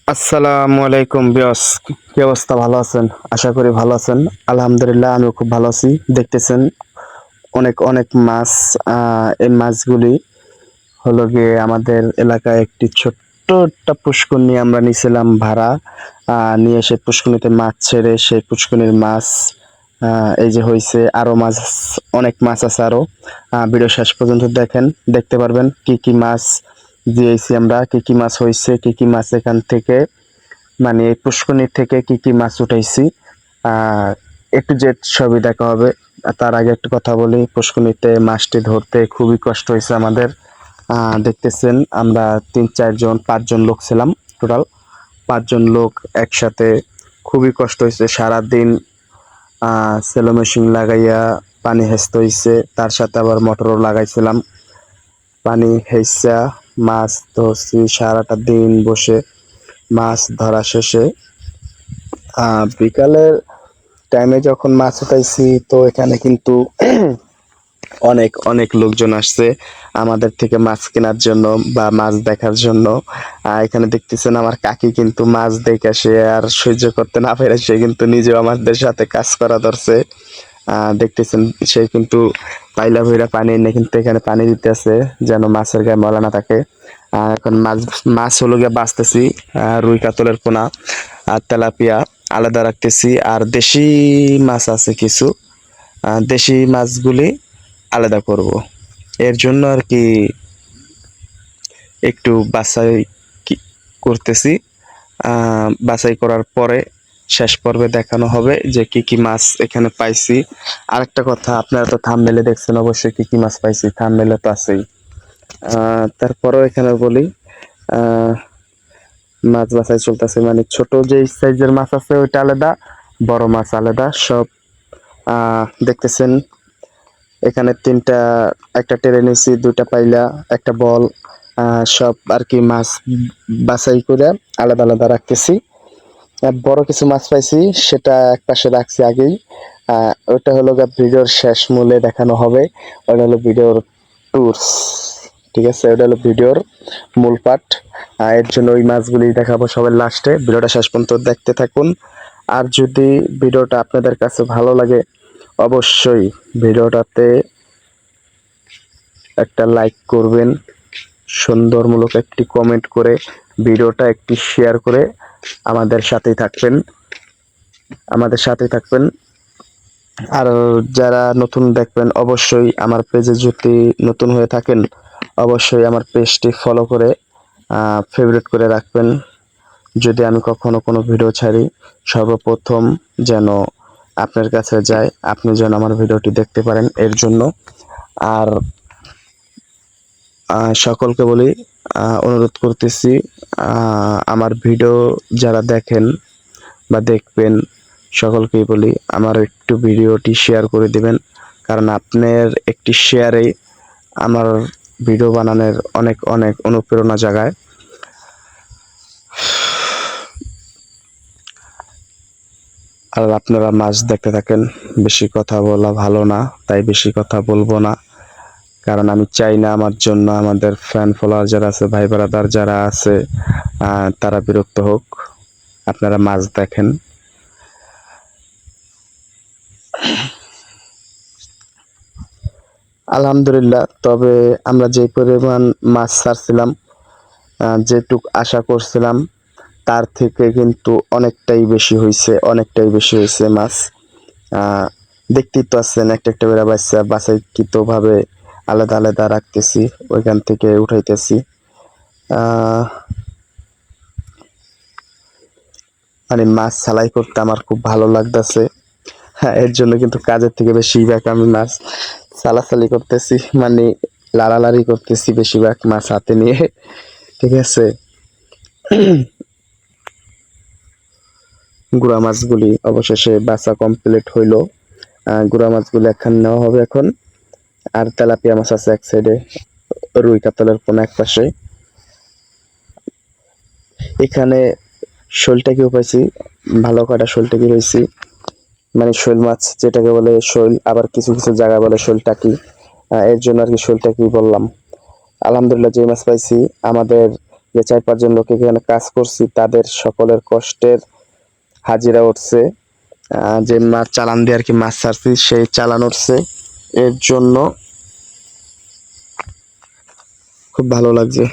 আসসালামু আলাইকুম বিয়স, কি অবস্থা? ভালো আছেন? আশা করি ভালো আছেন। আলহামদুলিল্লাহ, আমিও খুব ভালো আছি। দেখতেছেন অনেক অনেক মাছ। এই মাছগুলি হলো গিয়ে আমাদের এলাকায় একটি ছোট্ট একটা পুষ্করণী আমরা নিয়েছিলাম ভাড়া। নিয়ে সেই পুষ্করণীতে মাছ ছেড়ে সেই পুষ্করণীর মাছ এই যে হয়েছে। আরো মাছ, অনেক মাছ আছে আরো। ভিডিও শেষ পর্যন্ত দেখেন, দেখতে পারবেন কি কি মাছ দিয়েছি আমরা, কি কি মাছ হয়েছে, কি কি মাছ এখান থেকে মানে এই পুষ্করণী থেকে কি কি মাছ উঠাইছি। আহ একটু জেড সবই দেখা হবে। আর তার আগে একটা কথা বলি, পুষ্করণীতে মাছটি ধরতে খুবই কষ্ট হয়েছে আমাদের। দেখতেছেন আমরা 3 4 জন 5 জন লোক ছিলাম, টোটাল 5 জন লোক একসাথে। খুবই কষ্ট হয়েছে সারাদিন। সেলো মেশিন লাগাইয়া পানি হেঁচতে হয়েছে, তার সাথে আবার মোটরও লাগাইছিলাম। পানি হেঁচা মাছ ধরছি সারাটা দিন বসে। মাছ ধরা শেষে বিকালের টাইমে যখন মাছ উঠাইছি, তো এখানে কিন্তু অনেক অনেক লোকজন আসছে আমাদের থেকে মাছ কেনার জন্য বা মাছ দেখার জন্য। এখানে দেখতেছেন আমার কাকি কিন্তু মাছ দেখে সে আর সহ্য করতে না পেরে সে কিন্তু নিজেও আমাদের সাথে কাজ করা ধরছে। দেখতেছেন সে কিন্তু পাইলা ভইরা পানি এনে কিন্তু এখানে পানি দিতেছে যেন মাছের গায়ে ময়লা না থাকে। এখন মাছ মাছ হলো গিয়ে বাঁচতেছি। রুই কাতলের পোনা আর তেলাপিয়া আলাদা রাখতেছি, আর দেশি মাছ আছে কিছু। দেশি মাছগুলি আলাদা করব। এর জন্য আর কি একটু বাছাই করতেছি। বাছাই করার পরে শেষ পর্বে দেখানো হবে যে কি কি মাছ এখানে পাইছি। আরেকটা কথা, আপনারা তো থাম্বনেলে দেখছেন অবশ্যই কি কি মাছ পাইছি, থাম্বনেলে তো আছেই। তারপরেও এখানে বলি, আহ মাছ বাছাই চলতেছে। মানে ছোট যে সাইজের মাছ আছে ওইটা আলাদা, বড় মাছ আলাদা সব। দেখতেছেন এখানে তিনটা, একটা টেরে নিয়েছি, দুইটা পাইলা, একটা বল। সব আর কি মাছ বাছাই করে আলাদা আলাদা রাখতেছি। বড় কিছু মাছ পাইছি, সেটা এক পাশে রাখছি আগেই। ওটা হলো ভিডিওর শেষ মূলে দেখানো হবে। ওটা হলো ভিডিওর টুরস, ঠিক আছে? ওটা হলো ভিডিওর মূল পার্ট। এর জন্য ওই মাছগুলি দেখাবো সবার লাস্টে। ভিডিওটা শেষ পর্যন্ত দেখতে থাকুন। আর যদি ভিডিওটা আপনাদের কাছে ভালো লাগে, অবশ্যই ভিডিওটাতে একটা লাইক করবেন, সুন্দরমূলক একটি কমেন্ট করে ভিডিওটা একটি শেয়ার করে আমাদের সাথেই থাকবেন, আমাদের সাথেই থাকবেন। আর যারা নতুন দেখবেন, অবশ্যই আমার পেজে যদি নতুন হয়ে থাকেন, অবশ্যই আমার পেজটি ফলো করে ফেভারিট করে রাখবেন। যদি আমি কখনো কোনো ভিডিও ছাড়ি, সর্বপ্রথম যেন আপনার কাছে যায়, আপনি যেন আমার ভিডিওটি দেখতে পারেন এর জন্য। আর সকলকে বলি, অনুরোধ করতেছি, আমার ভিডিও যারা দেখেন বা দেখবেন, সকলকেই বলি আমার একটু ভিডিওটি শেয়ার করে দিবেন। কারণ আপনার একটি শেয়ারেই আমার ভিডিও বানানোর অনেক অনেক অনুপ্রেরণা জাগায়। আর আপনারা মাছ দেখতে থাকেন। বেশি কথা বলা ভালো না, তাই বেশি কথা বলবো না। কারণ আমি চাই না আমার জন্য আমাদের ফ্যান ফলোয়ার যারা আছে, ভাই ব্রাদার যারা আছে, তারা বিরক্ত হোক। আপনারা মাছ দেখেন। আলহামদুলিল্লাহ, তবে আমরা যে পরিমাণ মাছ ছাড়ছিলাম, যেটুক আশা করছিলাম তার থেকে কিন্তু অনেকটাই বেশি হয়েছে, অনেকটাই বেশি হয়েছে মাছ। দেখতেই তো আছেন, একটা একটা করে বাচ্চা বাছাইকৃত ভাবে আলাদা আলাদা রাখতেছি, ওইখান থেকে উঠাইতেছি। মানে মাছ ছালাই করতে আমার খুব ভালো লাগতেছে। হ্যাঁ, এর জন্য কিন্তু কাজের থেকে বেশিরভাগ আমি মাছ চালাচালি করতেছি, মানে লাড়ালাড়ি করতেছি বেশিরভাগ মাছ হাতে নিয়ে, ঠিক আছে? গুড়া মাছগুলি অবশেষে বাছা কমপ্লিট হইলো। গুড়া মাছগুলি এখন নেওয়া হবে এখন। আর তেলাপিয়া মাছ আছে এক সাইডে, রুই কাতলের পোনা এক পাশে। এখানে শোলটাকিও পাইছি, ভালো কয়টা শোলটাকি রয়েছি। মানে শোল মাছ যেটাকে বলে শোল, আবার কিছু কিছু জায়গায় বলে শোলটাকি। এর জন্য আর কি শোলটাকি বললাম। আলহামদুলিল্লাহ, যে মাছ পাইছি আমাদের যে 4-5 জন লোক এখানে কাজ করছি তাদের সকলের কষ্টের হাজিরা উঠছে। যে মাছ চালান দিয়ে আর কি মাছ ছাড়ছি সেই চালান উঠছে, এর জন্য খুব ভালো লাগছে।